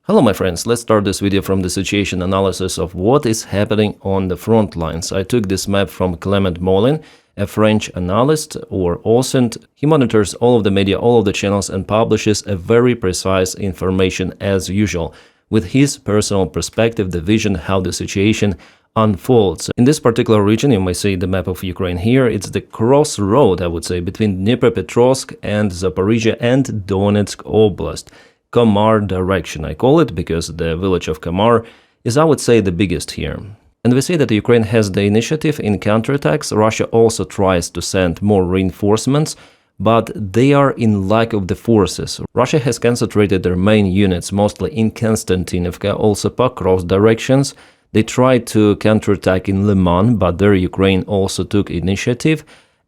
Hello my friends, let's start this video from the situation analysis of what is happening on the front lines. I took this map from Clement Molin, a French analyst or author. He monitors all of the media, all of the channels and publishes a very precise information as usual, with his personal perspective, the vision, how the situation unfolds. In this particular region, you may see the map of Ukraine here, it's the crossroad, I would say, between Dnipropetrovsk and Zaporizhia and Donetsk Oblast. Kamar direction, I call it, because the village of Kamar is, I would say, the biggest here. And we see that Ukraine has the initiative in counterattacks. Russia also tries to send more reinforcements, but they are in lack of the forces. Russia has concentrated their main units mostly in Konstantinovka, also Pokrovsk directions. They tried to counterattack in Lyman, but there Ukraine also took initiative.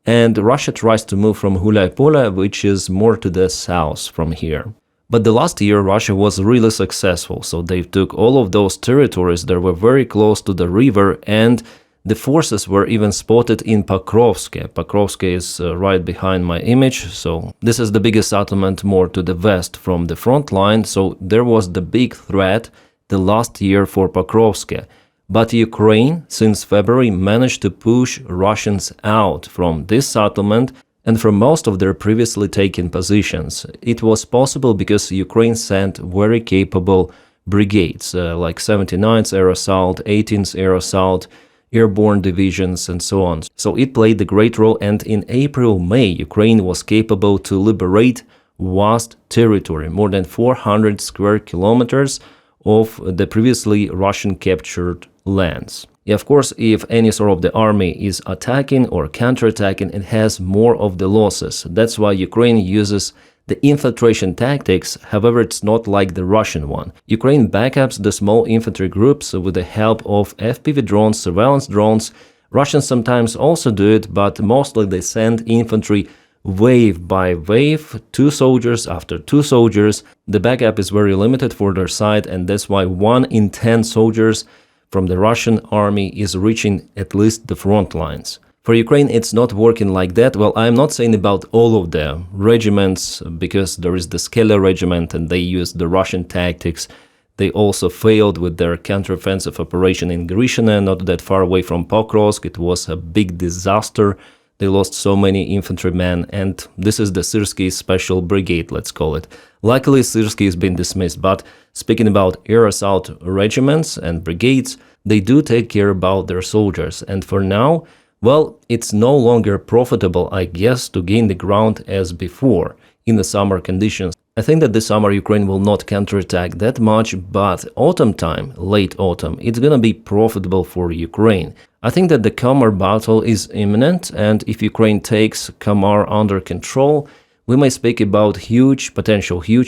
And Russia tries to move from Gulay-Pole, which is more to the south from here. But the last year Russia was really successful, so they took all of those territories that were very close to the river, and the forces were even spotted in Pokrovsk. Pokrovsk is right behind my image, so this is the biggest settlement more to the west from the front line, so there was the big threat the last year for Pokrovsk. But Ukraine, since February, managed to push Russians out from this settlement and from most of their previously taken positions. It was possible because Ukraine sent very capable brigades, like 79th Air Assault, 18th Air Assault, airborne divisions, and so on. So it played a great role, and in April-May, Ukraine was capable to liberate vast territory, more than 400 square kilometers of the previously Russian-captured lands. Yeah, of course, if any sort of the army is attacking or counterattacking, it has more of the losses. That's why Ukraine uses the infiltration tactics, however, it's not like the Russian one. Ukraine backups the small infantry groups with the help of FPV drones, surveillance drones. Russians sometimes also do it, but mostly they send infantry wave by wave, 2 soldiers after 2 soldiers. The backup is very limited for their side, and that's why 1 in 10 soldiers from the Russian army is reaching at least the front lines. For Ukraine, it's not working like that. Well, I'm not saying about all of the regiments, because there is the Skela regiment and they used the Russian tactics. They also failed with their counteroffensive operation in Grishina, not that far away from Pokrovsk. It was a big disaster. They lost so many infantrymen, and this is the Syrsky Special Brigade, let's call it. Luckily, Syrsky has been dismissed, but speaking about air assault regiments and brigades, they do take care about their soldiers, and for now, well, it's no longer profitable, I guess, to gain the ground as before in the summer conditions. I think that this summer Ukraine will not counterattack that much, but autumn time, late autumn, it's gonna be profitable for Ukraine. I think that the Kamar battle is imminent, and if Ukraine takes Kamar under control, we may speak about huge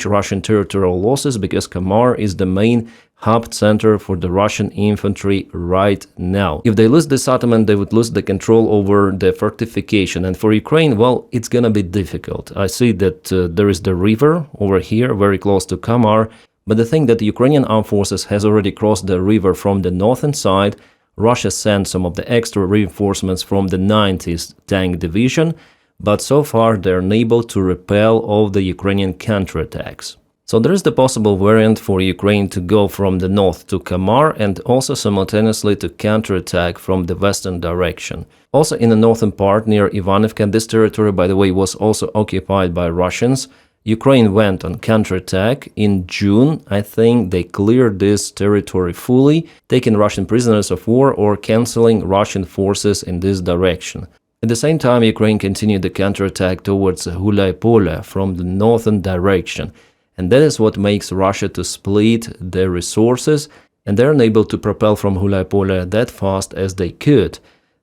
Russian territorial losses, because Kamar is the main hub center for the Russian infantry right now. If they lose the settlement, they would lose the control over the fortification, and for Ukraine, well, it's gonna be difficult. I see that there is the river over here, very close to Kamar, but the thing that the Ukrainian armed forces has already crossed the river from the northern side. Russia sent some of the extra reinforcements from the 90th Tank Division, but so far they're unable to repel all the Ukrainian counterattacks. So there is the possible variant for Ukraine to go from the north to Kamar and also simultaneously to counterattack from the western direction. Also in the northern part near Ivanivka, this territory, by the way, was also occupied by Russians. Ukraine went on counterattack in June. I think they cleared this territory fully, taking Russian prisoners of war or cancelling Russian forces in this direction. At the same time, Ukraine continued the counterattack towards Gulay-Pole from the northern direction. And that is what makes Russia to split their resources, and they're unable to propel from Gulay-Pole that fast as they could,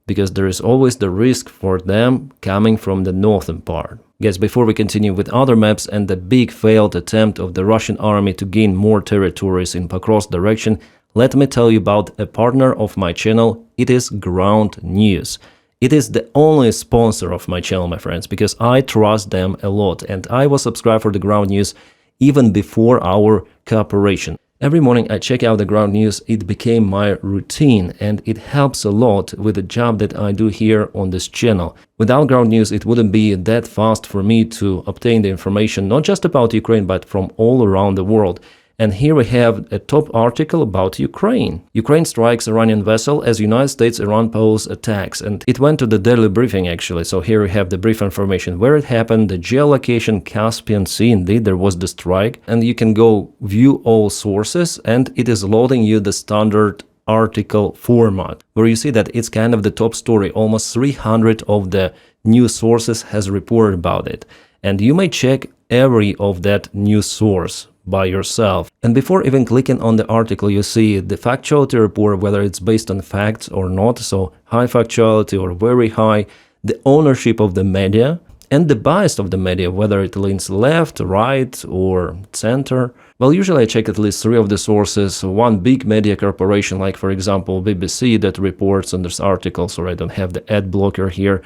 because there is always the risk for them coming from the northern part. Guys, before we continue with other maps and the big failed attempt of the Russian army to gain more territories in Pokrovsk direction, let me tell you about a partner of my channel. It is Ground News. It is the only sponsor of my channel, my friends, because I trust them a lot, and I was subscribed for the Ground News even before our cooperation. Every morning I check out the Ground News. It became my routine, and it helps a lot with the job that I do here on this channel. Without Ground News, it wouldn't be that fast for me to obtain the information, not just about Ukraine, but from all around the world. And here we have a top article about Ukraine. Ukraine strikes Iranian vessel as United States-Iran pose attacks. And it went to the daily briefing actually. So here we have the brief information where it happened, the geolocation, Caspian Sea, indeed there was the strike. And you can go view all sources and it is loading you the standard article format, where you see that it's kind of the top story. Almost 300 of the news sources has reported about it. And you may check every of that news source by yourself. And before even clicking on the article, you see the factuality report, whether it's based on facts or not, so high factuality or very high, the ownership of the media, and the bias of the media, whether it leans left, right, or center. Well, usually I check at least 3 of the sources, one big media corporation, like for example BBC, that reports on this article, so I don't have the ad blocker here,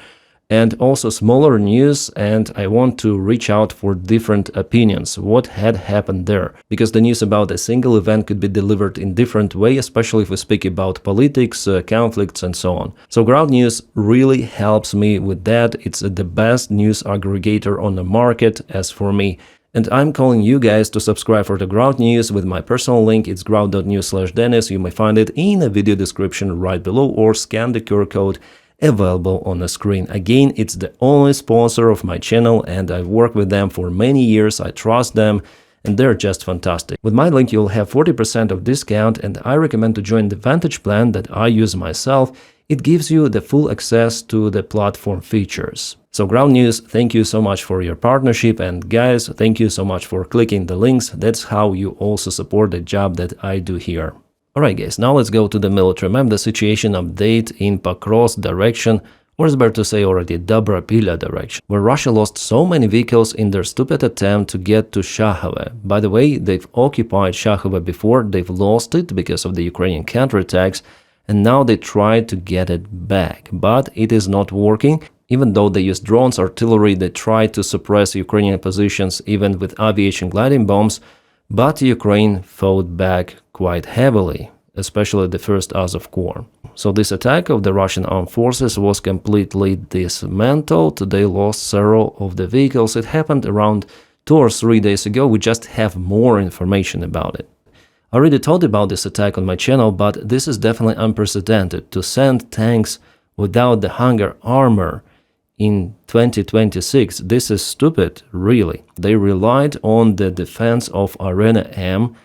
and also smaller news, and I want to reach out for different opinions, what had happened there, because the news about a single event could be delivered in different way, especially if we speak about politics, conflicts, and so on. So Ground News really helps me with that. It's the best news aggregator on the market as for me. And I'm calling you guys to subscribe for the Ground News with my personal link. It's ground.news/Dennis. You may find it in the video description right below or scan the QR code available on the screen. Again, it's the only sponsor of my channel and I've worked with them for many years. I trust them and they're just fantastic. With my link, you'll have 40% of discount and I recommend to join the Vantage plan that I use myself. It gives you the full access to the platform features. So Ground News, thank you so much for your partnership, and guys, thank you so much for clicking the links. That's how you also support the job that I do here. Alright guys, now let's go to the military map, the situation update in Pakros direction, or it's better to say already Dobrapilya direction, where Russia lost so many vehicles in their stupid attempt to get to Shakhove. By the way, they've occupied Shakhove before, they've lost it because of the Ukrainian counterattacks, and now they try to get it back, but it is not working. Even though they used drones, artillery, they tried to suppress Ukrainian positions even with aviation gliding bombs, but Ukraine fought back quite heavily, especially the first Azov Corps. So this attack of the Russian armed forces was completely dismantled. They lost several of the vehicles. It happened around 2 or 3 days ago. We just have more information about it. I already told about this attack on my channel, but this is definitely unprecedented. To send tanks without the hunger armor in 2026, this is stupid, really. They relied on the defense of Arena M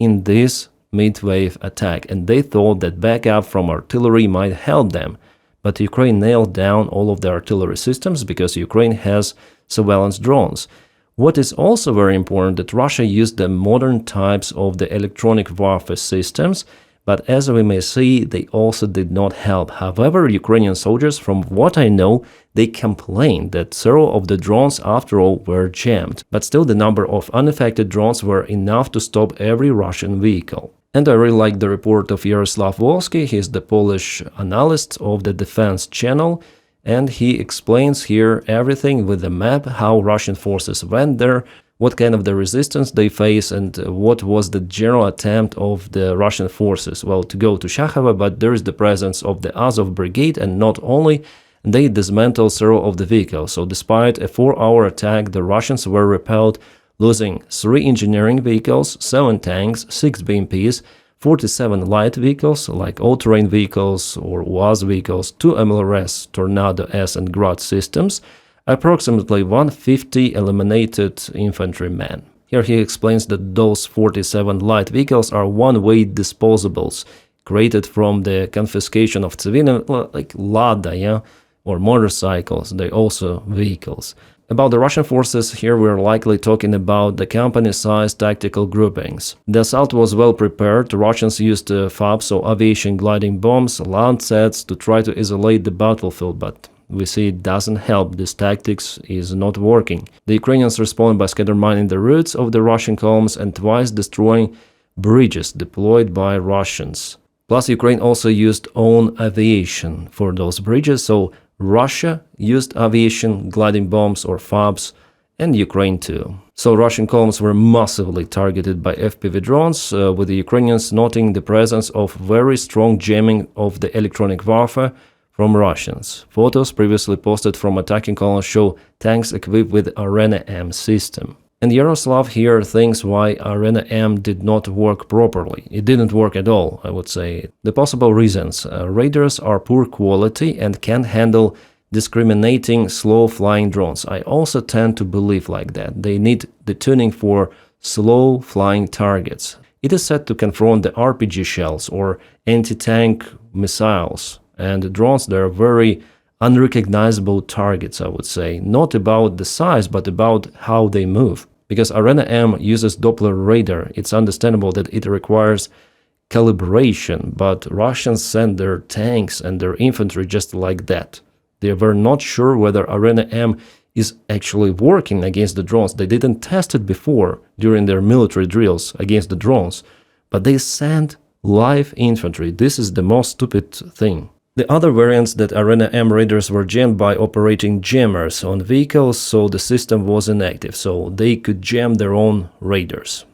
in this mid-wave attack, and they thought that backup from artillery might help them. But Ukraine nailed down all of the artillery systems because Ukraine has surveillance drones. What is also very important that Russia used the modern types of the electronic warfare systems, but as we may see, they also did not help. However, Ukrainian soldiers, from what I know, they complained that several of the drones, after all, were jammed. But still, the number of unaffected drones were enough to stop every Russian vehicle. And I really like the report of Yaroslav Wolski. He is the Polish analyst of the Defense Channel, and he explains here everything with the map, how Russian forces went there, what kind of the resistance they face, and what was the general attempt of the Russian forces. Well, to go to Shakhove, but there is the presence of the Azov brigade, and not only, they dismantled several of the vehicles. So despite a 4-hour attack, the Russians were repelled, losing 3 engineering vehicles, 7 tanks, 6 BMPs, 47 light vehicles like all-terrain vehicles or UAZ vehicles, 2 MLRS, Tornado S and Grad systems, approximately 150 eliminated infantrymen. Here he explains that those 47 light vehicles are one-way disposables created from the confiscation of civilian, like Lada, yeah, or motorcycles. They also vehicles. About the Russian forces, here we're likely talking about the company-sized tactical groupings. The assault was well prepared. The Russians used FABs, so aviation gliding bombs, Landsets, to try to isolate the battlefield, but we see it doesn't help. This tactics is not working. The Ukrainians responded by scatter mining the routes of the Russian columns and twice destroying bridges deployed by Russians. Plus, Ukraine also used own aviation for those bridges, so Russia used aviation, gliding bombs or FABs, and Ukraine too. So Russian columns were massively targeted by FPV drones, with the Ukrainians noting the presence of very strong jamming of the electronic warfare from Russians. Photos previously posted from attacking columns show tanks equipped with Arena M system. And Yaroslav here thinks why Arena M did not work properly. It didn't work at all, I would say. The possible reasons: radars are poor quality and can't handle discriminating slow-flying drones. I also tend to believe like that. They need the tuning for slow-flying targets. It is set to confront the RPG shells or anti-tank missiles, and drones, they are very unrecognizable targets, I would say. Not about the size, but about how they move. Because Arena M uses Doppler radar, it's understandable that it requires calibration, but Russians send their tanks and their infantry just like that. They were not sure whether Arena M is actually working against the drones. They didn't test it before during their military drills against the drones, but they sent live infantry. This is the most stupid thing. The other variants that Arena M radars were jammed by operating jammers on vehicles, so the system was inactive, so they could jam their own radars.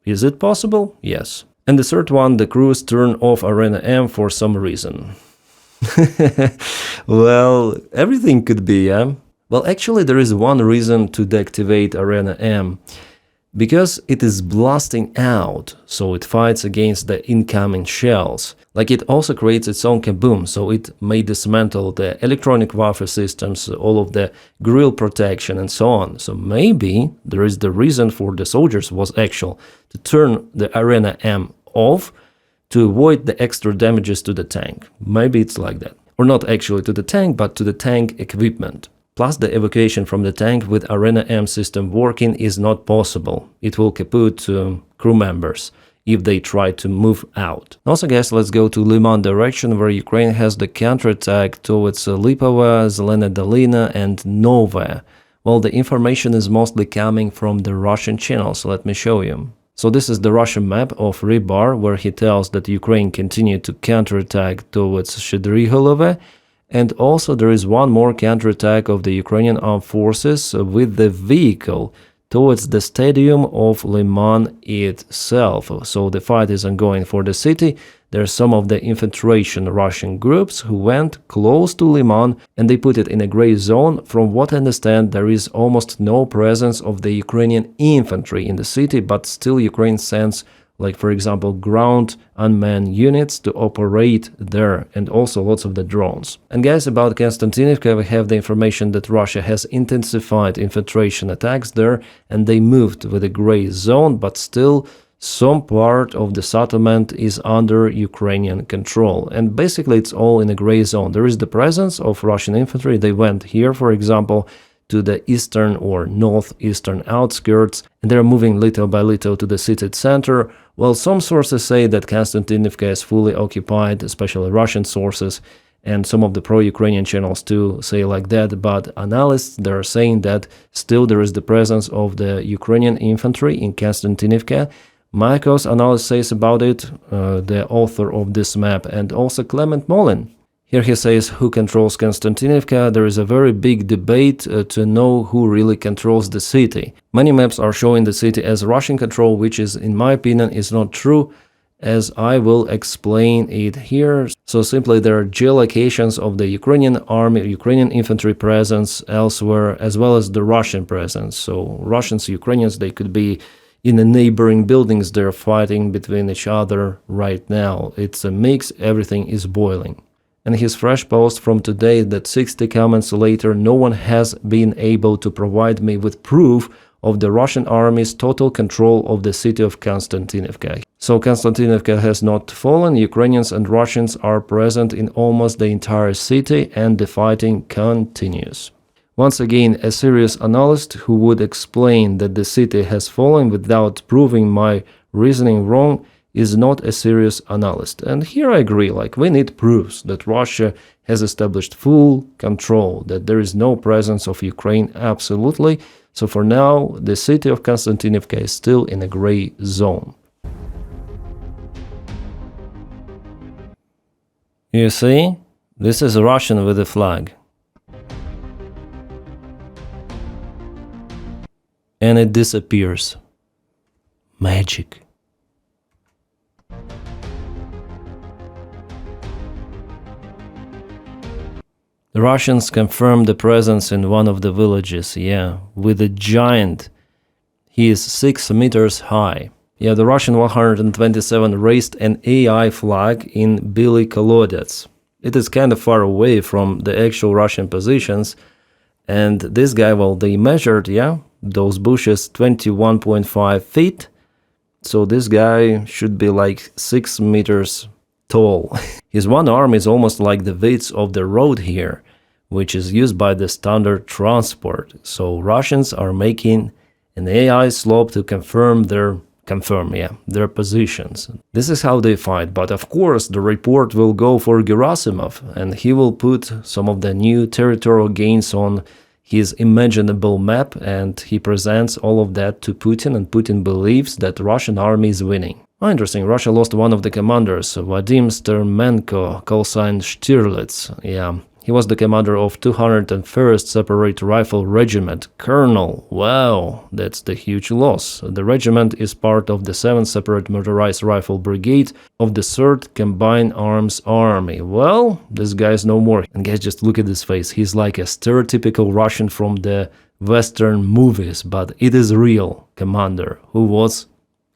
Is it possible? Yes. And the third one, the crews turn off Arena M for some reason. Well, everything could be, yeah? Well, actually there is one reason to deactivate Arena M. Because it is blasting out, so it fights against the incoming shells. Like, it also creates its own kaboom, so it may dismantle the electronic warfare systems, all of the grill protection and so on. So maybe there is the reason for the soldiers was actual to turn the Arena M off to avoid the extra damages to the tank. Maybe it's like that. Or not actually to the tank, but to the tank equipment. Plus, the evacuation from the tank with Arena M system working is not possible. It will kaput crew members if they try to move out. Also, guys, let's go to Lyman direction, where Ukraine has the counterattack towards Lipova, Zelena Dolina and Nova. Well, the information is mostly coming from the Russian channels. Let me show you. So this is the Russian map of Rybar, where he tells that Ukraine continued to counterattack towards Shedriholove. And also there is one more counterattack of the Ukrainian armed forces with the vehicle towards the stadium of Lyman itself. So the fight is ongoing for the city. There are some of the infiltration Russian groups who went close to Lyman and they put it in a gray zone. From what I understand, there is almost no presence of the Ukrainian infantry in the city, but still Ukraine sends, like for example, ground unmanned units to operate there, and also lots of the drones. And guys, about Konstantinivka, we have the information that Russia has intensified infiltration attacks there, and they moved with a gray zone, but still some part of the settlement is under Ukrainian control. And basically it's all in a gray zone. There is the presence of Russian infantry. They went here, for example, to the eastern or northeastern outskirts, and they're moving little by little to the city center. Well, some sources say that Konstantinivka is fully occupied, especially Russian sources, and some of the pro-Ukrainian channels too say like that, but analysts, they're saying that still there is the presence of the Ukrainian infantry in Konstantinivka. Marcos analyst says about it, the author of this map, and also Clement Molin. Here he says who controls Konstantinivka. There is a very big debate to know who really controls the city. Many maps are showing the city as Russian control, which is, in my opinion, is not true, as I will explain it here. So simply there are geolocations of the Ukrainian army, Ukrainian infantry presence elsewhere, as well as the Russian presence. So Russians, Ukrainians, they could be in the neighboring buildings. They're fighting between each other right now. It's a mix, everything is boiling. And his fresh post from today that 60 comments later, no one has been able to provide me with proof of the Russian army's total control of the city of Konstantinivka. So Konstantinivka has not fallen. Ukrainians and Russians are present in almost the entire city, and the fighting continues. Once again, a serious analyst who would explain that the city has fallen without proving my reasoning wrong is not a serious analyst. And here I agree, like, we need proofs that Russia has established full control, that there is no presence of Ukraine, absolutely. So for now, the city of Konstantinivka is still in a gray zone. You see, this is Russian with a flag. And it disappears. Magic. The Russians confirmed the presence in one of the villages, yeah, with a giant. He is 6 meters high. Yeah, the Russian 127 raised an AI flag in Bely Kolodets. It is kind of far away from the actual Russian positions. And this guy, well, they measured, yeah, those bushes 21.5 feet. So this guy should be like 6 meters tall. His one arm is almost like the width of the road here, which is used by the standard transport. So Russians are making an AI slope to confirm their positions. This is how they fight, but of course the report will go for Gerasimov, and he will put some of the new territorial gains on his imaginable map, and he presents all of that to Putin, and Putin believes that the Russian army is winning. Oh, interesting, Russia lost one of the commanders, Vadim Stermenko, call sign Stirlitz. Yeah, he was the commander of 201st Separate Rifle Regiment, Colonel. Wow, that's the huge loss. The regiment is part of the 7th Separate Motorized Rifle Brigade of the 3rd Combined Arms Army. Well, this guy's no more. And guys, just look at his face. He's like a stereotypical Russian from the Western movies, but it is real commander who was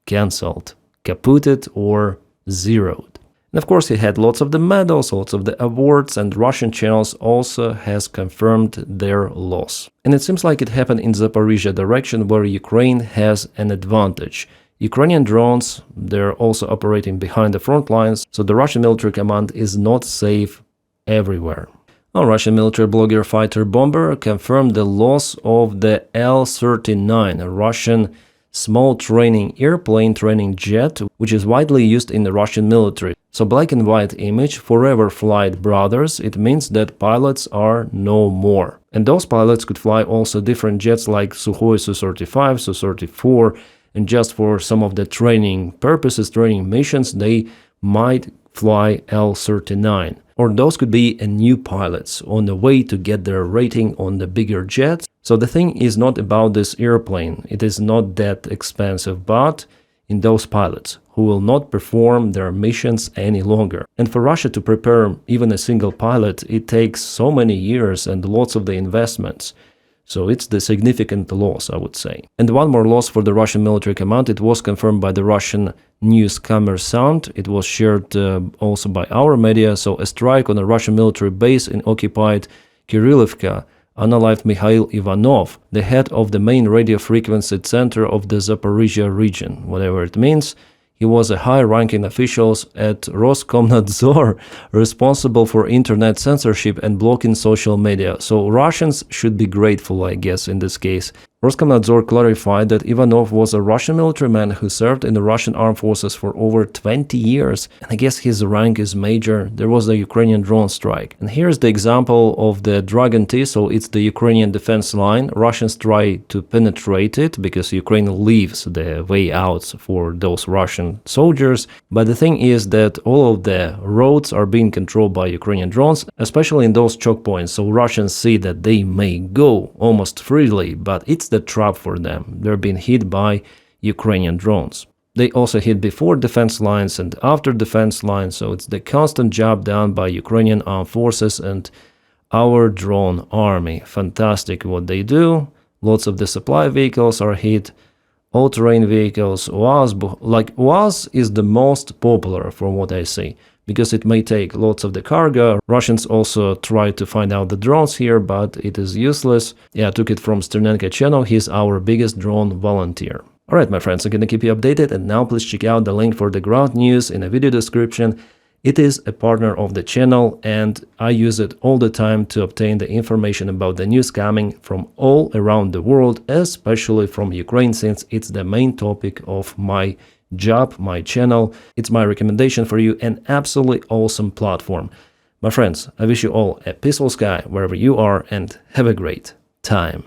cancelled, kaputted or zeroed. And of course, he had lots of the medals, lots of the awards, and Russian channels also has confirmed their loss. And it seems like it happened in Zaporizhia direction, where Ukraine has an advantage. Ukrainian drones, they're also operating behind the front lines, so the Russian military command is not safe everywhere. A Russian military blogger fighter bomber confirmed the loss of the L-39, a Russian small training jet, which is widely used in the Russian military. So black and white image, forever flight brothers, it means that pilots are no more. And those pilots could fly also different jets like Sukhoi Su-35, Su-34, and just for some of the training purposes, training missions, they might fly L-39. Or those could be new pilots on the way to get their rating on the bigger jets. So the thing is not about this airplane, it is not that expensive, but in those pilots who will not perform their missions any longer. And for Russia to prepare even a single pilot, it takes so many years and lots of the investments. So it's the significant loss, I would say. And one more loss for the Russian military command, it was confirmed by the Russian news Kommersant. It was shared also by our media. So a strike on a Russian military base in occupied Kirillivka unalived Mikhail Ivanov, the head of the main radio frequency center of the Zaporizhia region, whatever it means. He was a high-ranking official at Roskomnadzor, responsible for internet censorship and blocking social media. So Russians should be grateful, I guess, in this case. Roskomnadzor clarified that Ivanov was a Russian military man who served in the Russian armed forces for over 20 years. And I guess his rank is major. There was a Ukrainian drone strike. And here's the example of the Dragon T. So it's the Ukrainian defense line. Russians try to penetrate it because Ukraine leaves the way out for those Russian soldiers. But the thing is that all of the roads are being controlled by Ukrainian drones, especially in those choke points. So Russians see that they may go almost freely, but it's the trap for them. They're being hit by Ukrainian drones. They also hit before defense lines and after defense lines, so it's the constant job done by Ukrainian armed forces and our drone army. Fantastic what they do. Lots of the supply vehicles are hit, all-terrain vehicles, UAZ, like UAZ is the most popular from what I see, because it may take lots of the cargo. Russians also try to find out the drones here, but it is useless. Yeah, I took it from Sternenko channel. He's our biggest drone volunteer. Alright, my friends, I'm gonna keep you updated, and now please check out the link for the ground news in the video description. It is a partner of the channel, and I use it all the time to obtain the information about the news coming from all around the world, especially from Ukraine, since it's the main topic of my job, my channel. It's my recommendation for you, an absolutely awesome platform. My friends, I wish you all a peaceful sky wherever you are, and have a great time.